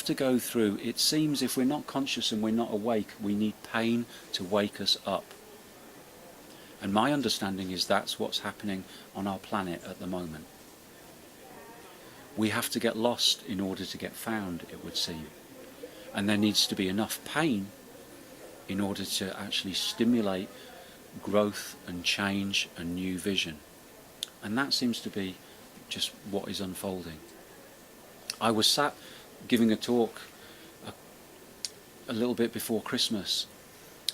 to go through, it seems if we're not conscious and we're not awake, we need pain to wake us up. And my understanding is that's what's happening on our planet at the moment. We have to get lost in order to get found, it would seem. And there needs to be enough pain in order to actually stimulate growth and change and new vision. And that seems to be just what is unfolding. I was sat giving a talk a little bit before Christmas,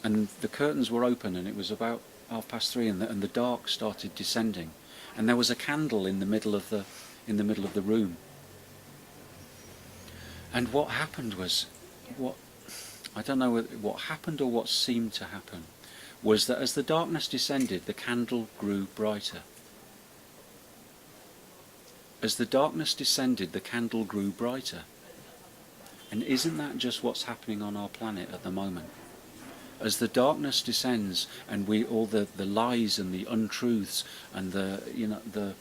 and the curtains were open, and it was about 3:30, and the dark started descending, and there was a candle in the middle of the room. And what happened was, I don't know what happened or what seemed to happen, was that as the darkness descended, the candle grew brighter. As the darkness descended, the candle grew brighter. And isn't that just what's happening on our planet at the moment? As the darkness descends, and all the lies and the untruths and the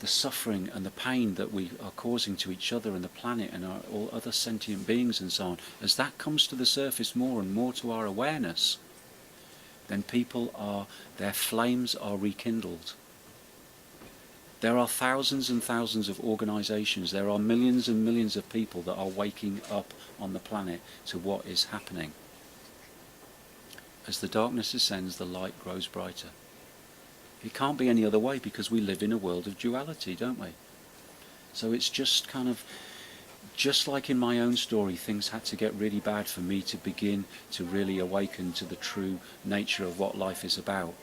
suffering and the pain that we are causing to each other and the planet and all other sentient beings and so on, as that comes to the surface more and more to our awareness, then their flames are rekindled. There are thousands and thousands of organisations, there are millions and millions of people that are waking up on the planet to what is happening. As the darkness ascends, the light grows brighter. It can't be any other way, because we live in a world of duality, don't we? So it's just just like in my own story, things had to get really bad for me to begin to really awaken to the true nature of what life is about.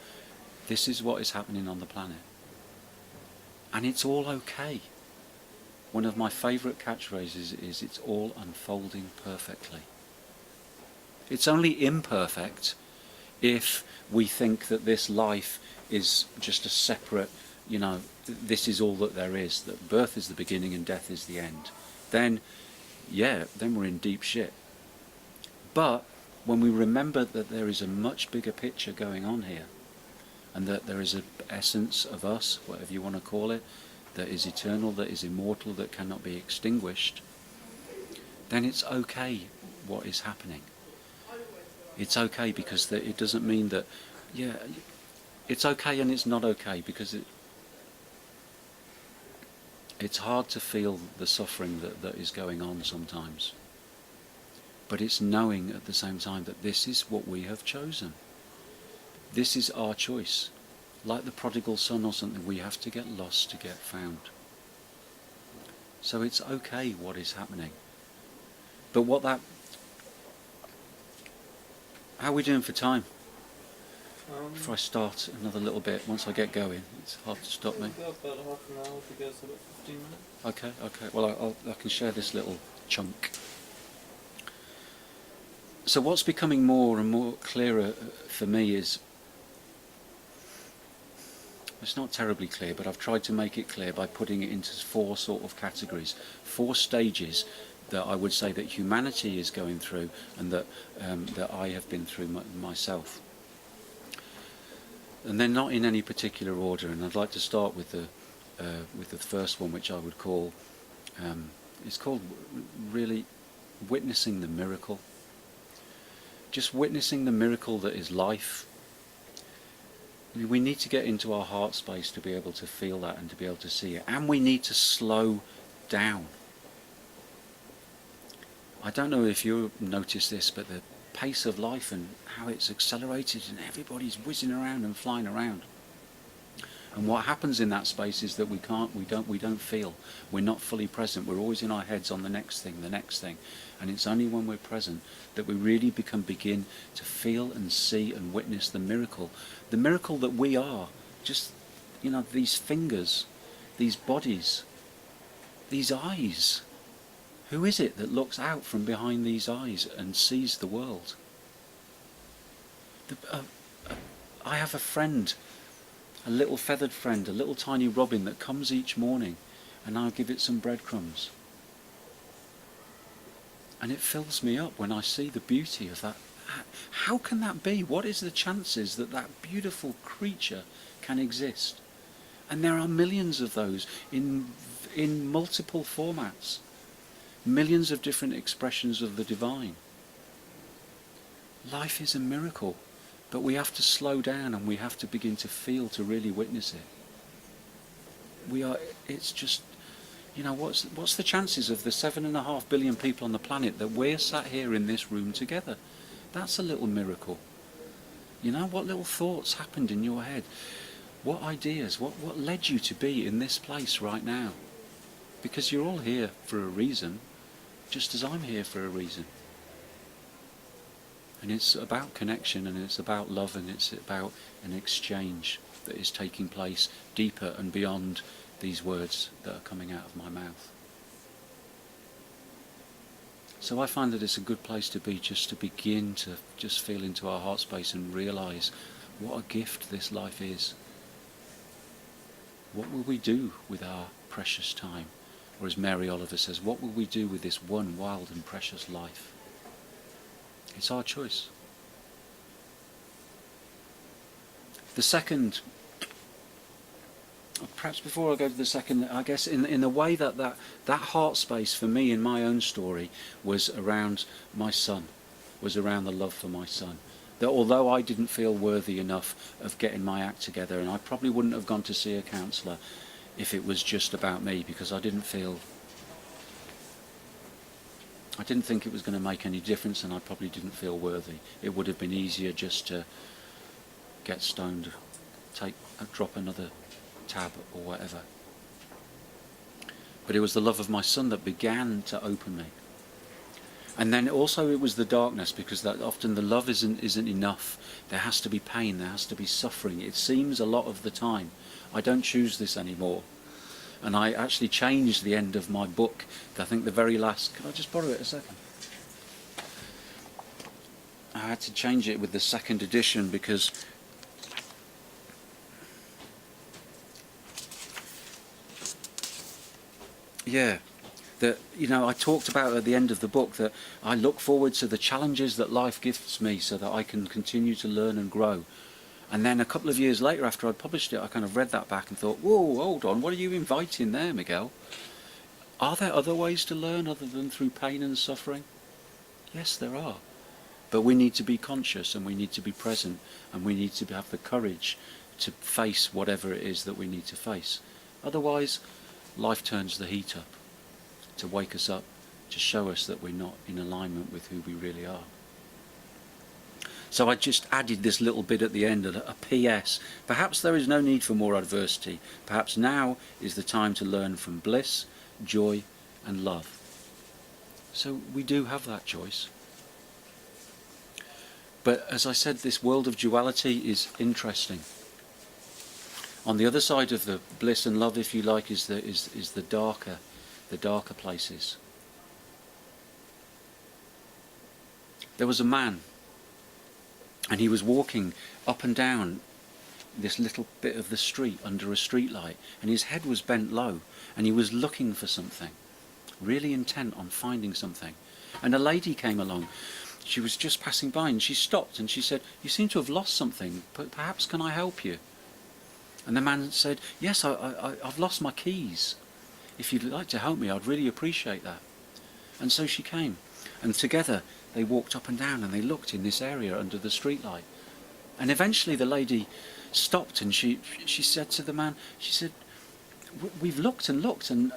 This is what is happening on the planet. And it's all okay. One of my favourite catchphrases is, it's all unfolding perfectly. It's only imperfect if we think that this life is just a separate, this is all that there is, that birth is the beginning and death is the end. Then we're in deep shit. But when we remember that there is a much bigger picture going on here, and that there is an essence of us, whatever you want to call it, that is eternal, that is immortal, that cannot be extinguished, then it's okay what is happening. It's okay, because it doesn't mean that, it's okay and it's not okay, because it's hard to feel the suffering that is going on sometimes. But it's knowing at the same time that this is what we have chosen. This is our choice. Like the prodigal son or something, we have to get lost to get found. So it's okay what is happening. But how are we doing for time? Before I start another little bit, once I get going, it's hard to stop me. We've got about half an hour to go, so about 15 minutes. Okay. Well, I can share this little chunk. So what's becoming more and more clearer for me is, it's not terribly clear, but I've tried to make it clear by putting it into 4 sort of categories, 4 stages that I would say that humanity is going through, and that I have been through myself. And they're not in any particular order, and I'd like to start with the first one, which I would call, it's called really witnessing the miracle. Just witnessing the miracle that is life. We need to get into our heart space to be able to feel that and to be able to see it. And we need to slow down. I don't know if you notice this, but the pace of life and how it's accelerated, and everybody's whizzing around and flying around. And what happens in that space is that we don't feel. We're not fully present. We're always in our heads on the next thing. And it's only when we're present that we really begin to feel and see and witness the miracle that we are. Just, these fingers, these bodies, these eyes. Who is it that looks out from behind these eyes and sees the world? I have a friend, a little feathered friend, a little tiny robin that comes each morning, and I'll give it some breadcrumbs. And it fills me up when I see the beauty of that. How can that be? What is the chances that that beautiful creature can exist? And there are millions of those in multiple formats. millions of different expressions of the divine. Life is a miracle, but we have to slow down and we have to begin to feel to really witness it. It's just, what's the chances of the 7.5 billion people on the planet that we're sat here in this room together? That's a little miracle. What little thoughts happened in your head? What ideas? What led you to be in this place right now? Because you're all here for a reason, just as I'm here for a reason. And it's about connection, and it's about love, and it's about an exchange that is taking place deeper and beyond these words that are coming out of my mouth. So I find that it's a good place to be, just to begin to just feel into our heart space and realise what a gift this life is. What will we do with our precious time? Or as Mary Oliver says, what will we do with this one wild and precious life? It's our choice. The second, perhaps before I go to the second, I guess in the way that heart space for me in my own story was around my son, was around the love for my son. That although I didn't feel worthy enough of getting my act together, and I probably wouldn't have gone to see a counsellor if it was just about me, because I didn't think it was going to make any difference, and I probably didn't feel worthy. It would have been easier just to get stoned, drop another tab or whatever. But it was the love of my son that began to open me. And then also it was the darkness, because that often the love isn't enough. There has to be pain, there has to be suffering. It seems a lot of the time. I don't choose this anymore. And I actually changed the end of my book. I think the very last... Can I just borrow it a second? I had to change it with the second edition because... Yeah. I talked about at the end of the book that I look forward to the challenges that life gives me so that I can continue to learn and grow. And then a couple of years later, after I'd published it, I kind of read that back and thought, whoa, hold on, what are you inviting there, Miguel? Are there other ways to learn other than through pain and suffering? Yes, there are. But we need to be conscious, and we need to be present, and we need to have the courage to face whatever it is that we need to face. Otherwise, life turns the heat up, to wake us up, to show us that we're not in alignment with who we really are. So I just added this little bit at the end, a PS. Perhaps there is no need for more adversity. Perhaps now is the time to learn from bliss, joy, and love. So we do have that choice. But as I said, this world of duality is interesting. On the other side of the bliss and love, if you like, is the darker places. There was a man, and he was walking up and down this little bit of the street under a street light, and his head was bent low, and he was looking for something, really intent on finding something. And a lady came along. She was just passing by, and she stopped, and she said, "You seem to have lost something, but perhaps can I help you?" And the man said, "Yes, I've lost my keys. If you'd like to help me, I'd really appreciate that." And so she came, and together they walked up and down, and they looked in this area under the streetlight. And eventually the lady stopped, and she said to the man, she said, "We've looked and looked, and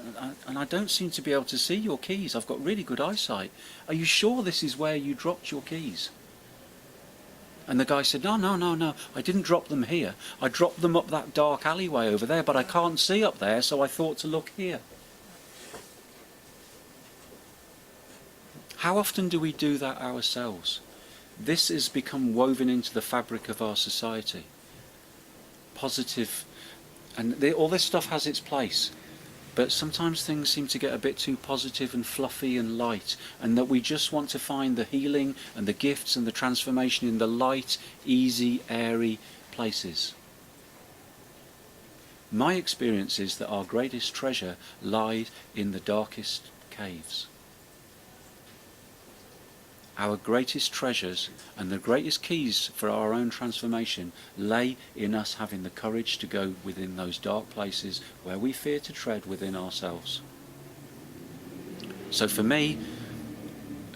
I don't seem to be able to see your keys. I've got really good eyesight. Are you sure this is where you dropped your keys?" And the guy said, No, I didn't drop them here. I dropped them up that dark alleyway over there, but I can't see up there, so I thought to look here. How often do we do that ourselves? This has become woven into the fabric of our society. Positive, and all this stuff has its place, but sometimes things seem to get a bit too positive and fluffy and light, and that we just want to find the healing and the gifts and the transformation in the light, easy, airy places. My experience is that our greatest treasure lies in the darkest caves. Our greatest treasures and the greatest keys for our own transformation lay in us having the courage to go within those dark places where we fear to tread within ourselves. So for me,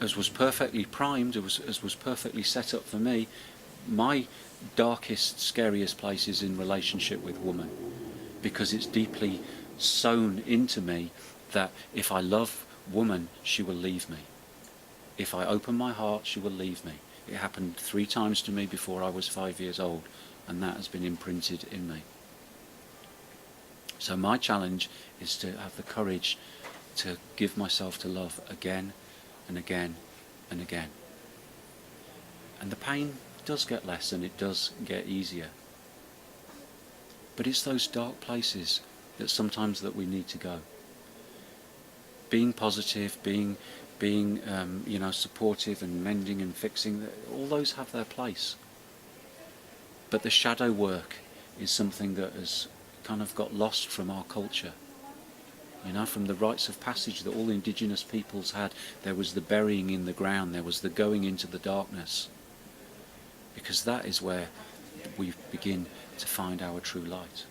as was perfectly primed, as was perfectly set up for me, my darkest, scariest place is in relationship with woman, because it's deeply sewn into me that if I love woman, she will leave me. If I open my heart, she will leave me. It happened 3 times to me before I was 5 years old, and that has been imprinted in me. So my challenge is to have the courage to give myself to love again and again and again. And the pain does get less and it does get easier. But it's those dark places that sometimes that we need to go. Being positive, being supportive and mending and fixing, all those have their place. But the shadow work is something that has kind of got lost from our culture. From the rites of passage that all indigenous peoples had, there was the burying in the ground, there was the going into the darkness. Because that is where we begin to find our true light.